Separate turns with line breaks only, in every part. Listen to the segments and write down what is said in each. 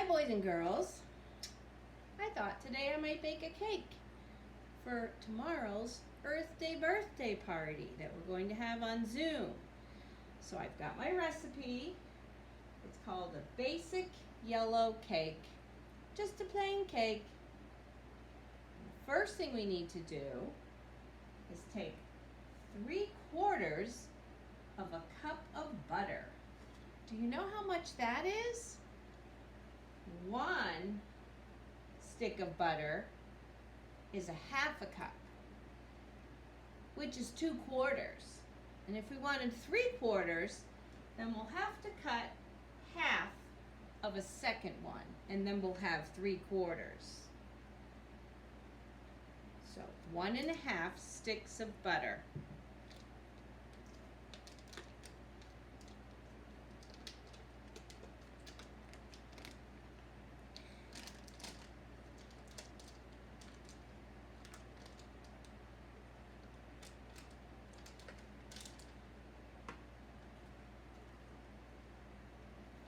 boys and girls. I thought today I might bake a cake for tomorrow's Earth Day birthday party that we're going to have on Zoom. So I've got my recipe. It's called a basic yellow cake. Just a plain cake. The first thing we need to do is take 3/4 of a cup of butter. Do you know how much that is? 1 stick of butter is 1/2 cup, which is 2/4. And if we wanted 3/4, then we'll have to cut half of a second one, and then we'll have 3/4. So 1.5 sticks of butter.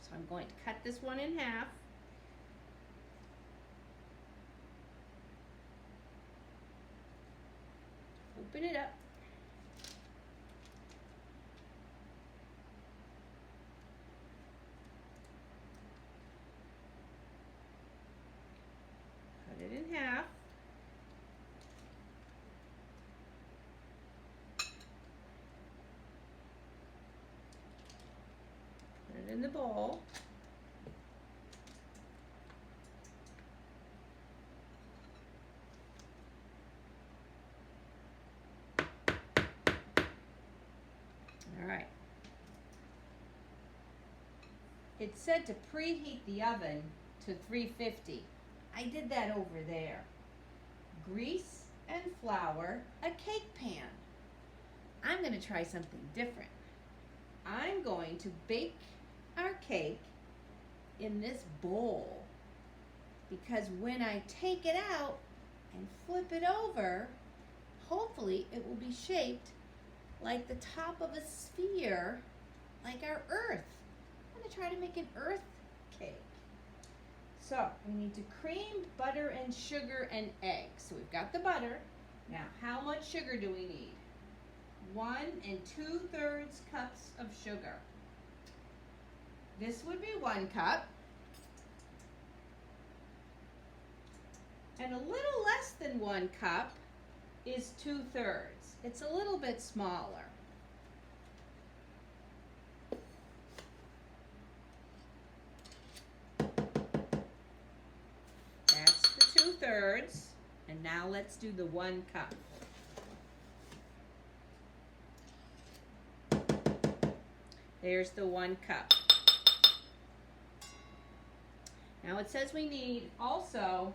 So I'm going to cut this one in half. Open it up. Cut it in half. Put it in the bowl. All right. It said to preheat the oven to 350. I did that over there. Grease and flour a cake pan. I'm going to try something different. I'm going to bake our cake in this bowl, because when I take it out and flip it over, hopefully it will be shaped like the top of a sphere, like our Earth. I'm going to try to make an Earth cake. So we need to cream, butter, and sugar and eggs. So we've got the butter. Now, how much sugar do we need? 1 2/3 cups of sugar. This would be 1 cup. And a little less than 1 cup is 2/3. It's a little bit smaller. That's the 2/3. And now let's do the 1 cup. There's the 1 cup. Now it says we need also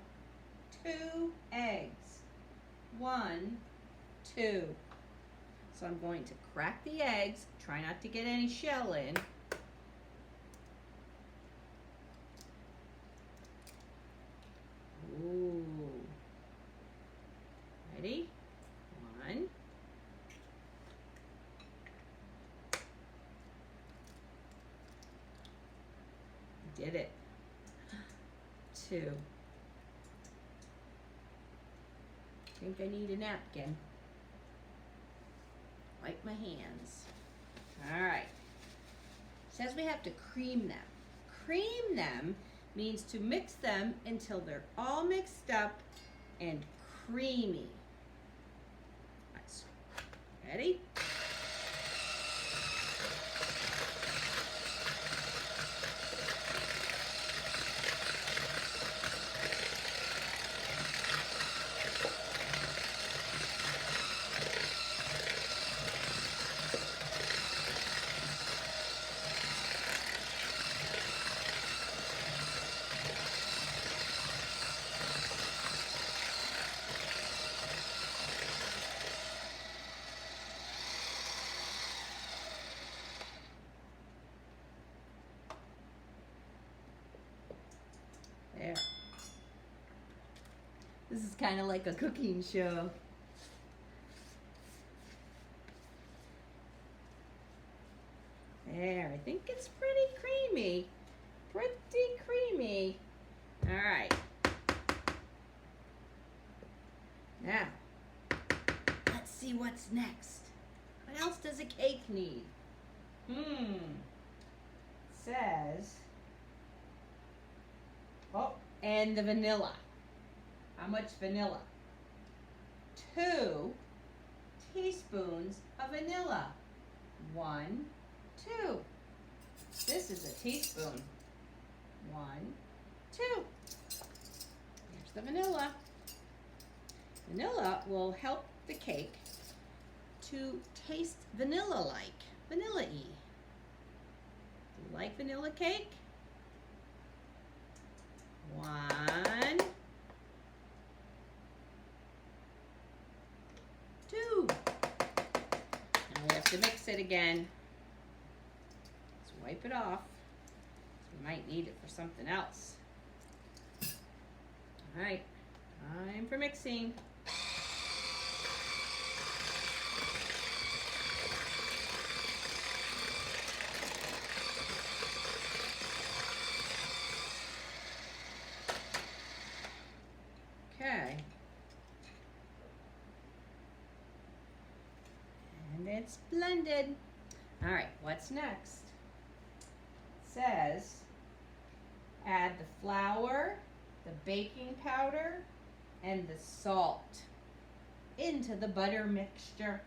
2 eggs. 1, 2. So I'm going to crack the eggs. Try not to get any shell in. Ooh. Ready? 1. Did it. 2. I think I need a napkin. Wipe my hands. All right. It says we have to cream them. Cream them means to mix them until they're all mixed up and creamy. Nice. Ready? There. This is kind of like a cooking show. There, I think it's pretty creamy. Pretty creamy. All right. Now, let's see what's next. What else does a cake need? Says, and the vanilla. How much vanilla? 2 teaspoons of vanilla. 1, 2. This is a teaspoon. 1, 2. Here's the vanilla. Vanilla will help the cake to taste vanilla-like, vanilla-y. Do you like vanilla cake? 1, 2. Now we have to mix it again. Let's wipe it off. We might need it for something else. All right, time for mixing. Okay. And it's blended. All right, what's next? It says add the flour, the baking powder, and the salt into the butter mixture.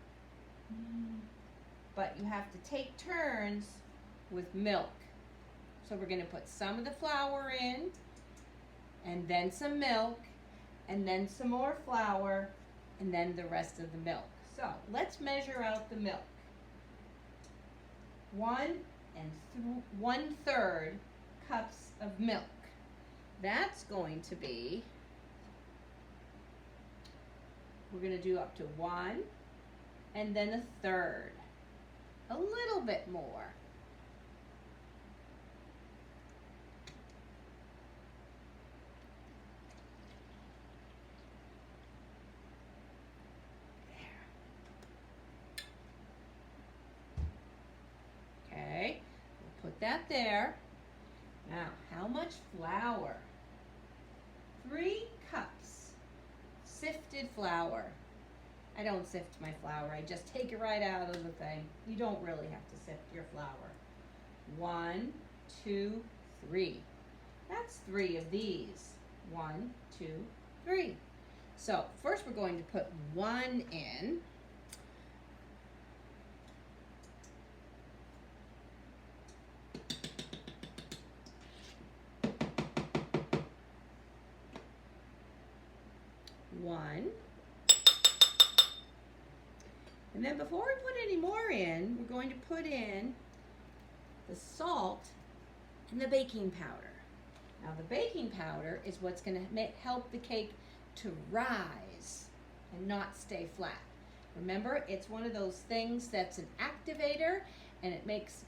But you have to take turns with milk. So we're going to put some of the flour in, and then some milk, and then some more flour, and then the rest of the milk. So let's measure out the milk. 1 1/3 cups of milk. That's going to be, we're going to do up to 1 and then 1/3. A little bit more. Okay, we'll put that there. Now, how much flour? 3 cups sifted flour. I don't sift my flour. I just take it right out of the thing. You don't really have to sift your flour. 1, 2, 3. That's 3 of these. 1, 2, 3. So first we're going to put 1 in. And then before we put any more in, we're going to put in the salt and the baking powder. Now the baking powder is what's going to help the cake to rise and not stay flat. Remember, it's one of those things that's an activator, and it makes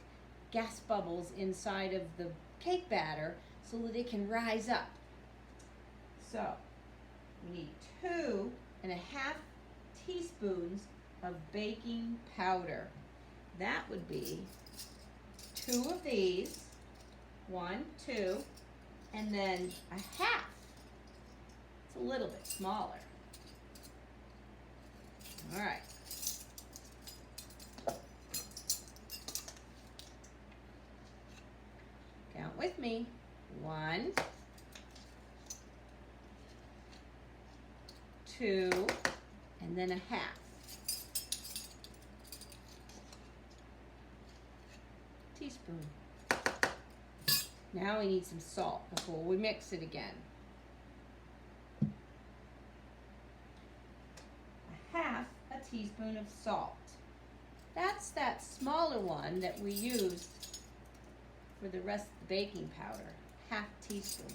gas bubbles inside of the cake batter so that it can rise up. So we need 2.5 teaspoons of baking powder. That would be 2 of these, 1, 2, and then a half. It's a little bit smaller. All right. Count with me. 1, 2, and then a half. Teaspoon. Now we need some salt before we mix it again. A half a teaspoon of salt. That's that smaller one that we used for the rest of the baking powder. Half teaspoon.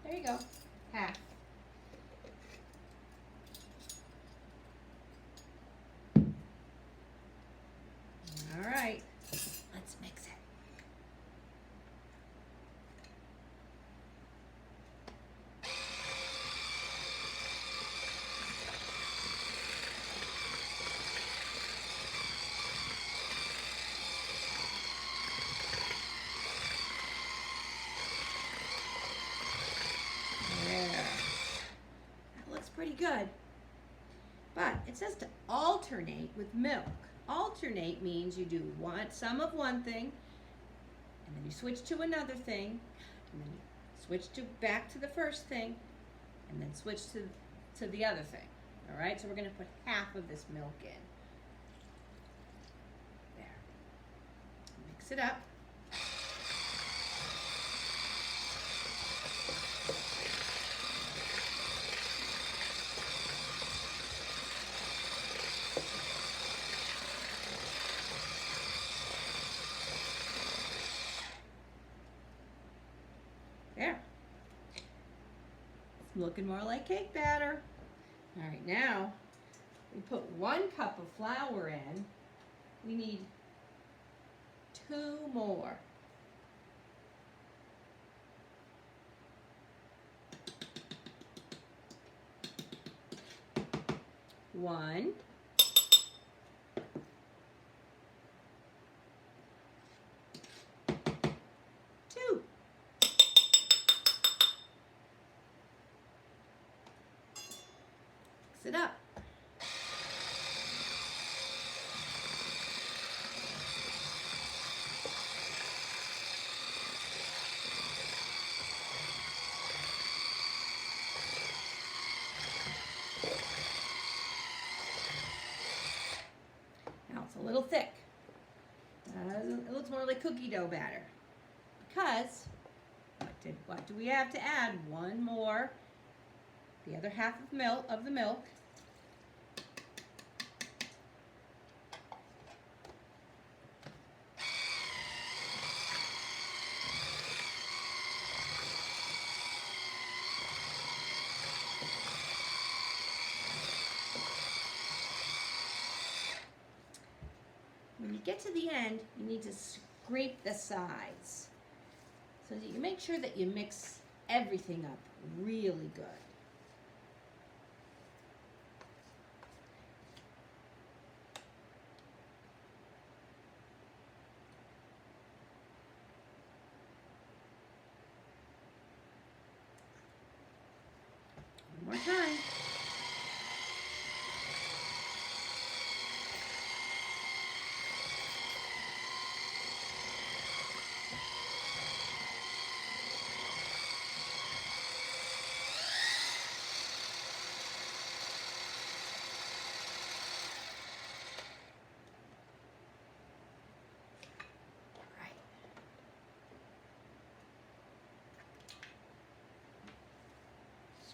There you go. Half. All right, let's mix it. pretty good. But it says to alternate with milk. Alternate means you do some of one thing, and then you switch to another thing, and then you switch back to the first thing, and then switch to the other thing. All right, so we're going to put half of this milk in. There. Mix it up. There. It's looking more like cake batter. All right, now we put 1 cup of flour in. We need 2 more. One. 2. Mix it up. Now it's a little thick. It looks more like cookie dough batter. Because, what do we have to add? 1 more. The other half of the milk. When you get to the end, you need to scrape the sides so that you make sure that you mix everything up really good. One more time.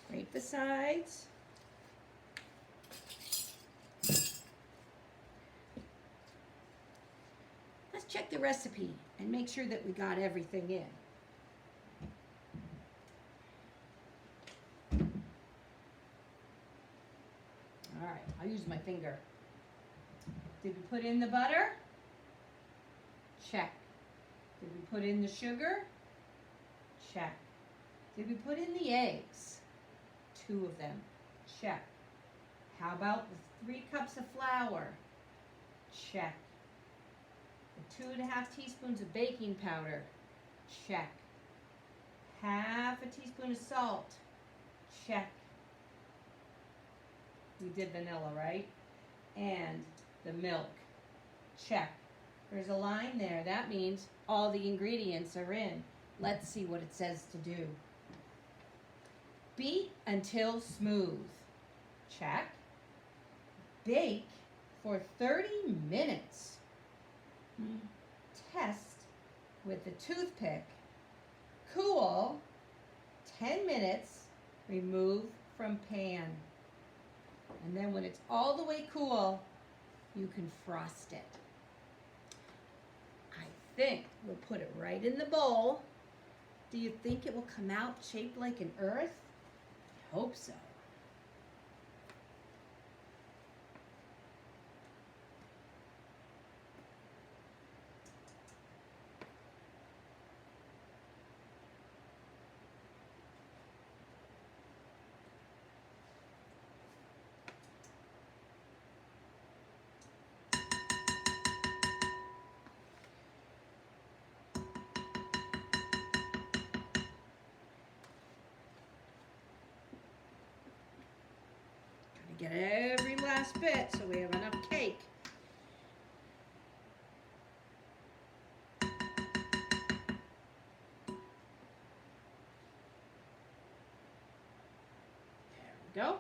Scrape the sides. Let's check the recipe and make sure that we got everything in. All right, I'll use my finger. Did we put in the butter? Check. Did we put in the sugar? Check. Did we put in the eggs? 2 of them. Check. How about the 3 cups of flour? Check. The 2½ teaspoons of baking powder? Check. Half a teaspoon of salt? Check. We did vanilla, right? And the milk? Check. There's a line there. That means all the ingredients are in. Let's see what it says to do. Beat until smooth. Check. Bake for 30 minutes. Test with the toothpick. Cool. 10 minutes. Remove from pan. And then when it's all the way cool, you can frost it. I think we'll put it right in the bowl. Do you think it will come out shaped like an earth? I hope so. Get every last bit so we have enough cake. There we go.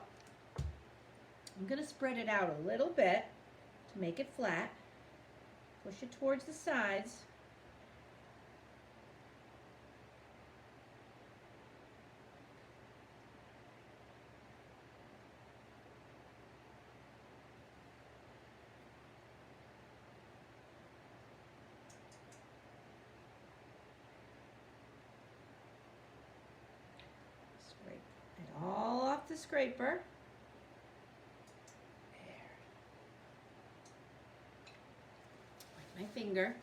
I'm going to spread it out a little bit to make it flat. Push it towards the sides. Scrape it all off the scraper. My finger.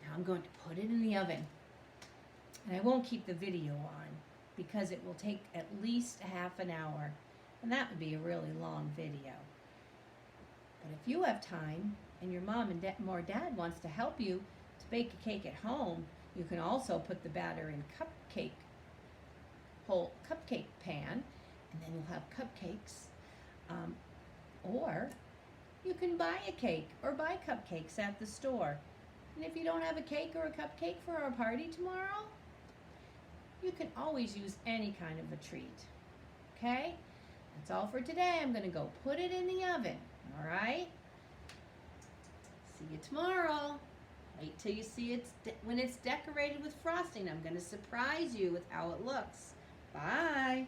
Now I'm going to put it in the oven. And I won't keep the video on because it will take at least a half an hour. And that would be a really long video. But if you have time and your mom and dad wants to help you to bake a cake at home, you can also put the batter in whole cupcake pan, and then you'll have cupcakes. Or you can buy a cake or buy cupcakes at the store. And if you don't have a cake or a cupcake for our party tomorrow, you can always use any kind of a treat. Okay? That's all for today. I'm going to go put it in the oven. All right? See you tomorrow. Wait till you see it when it's decorated with frosting. I'm going to surprise you with how it looks. Bye.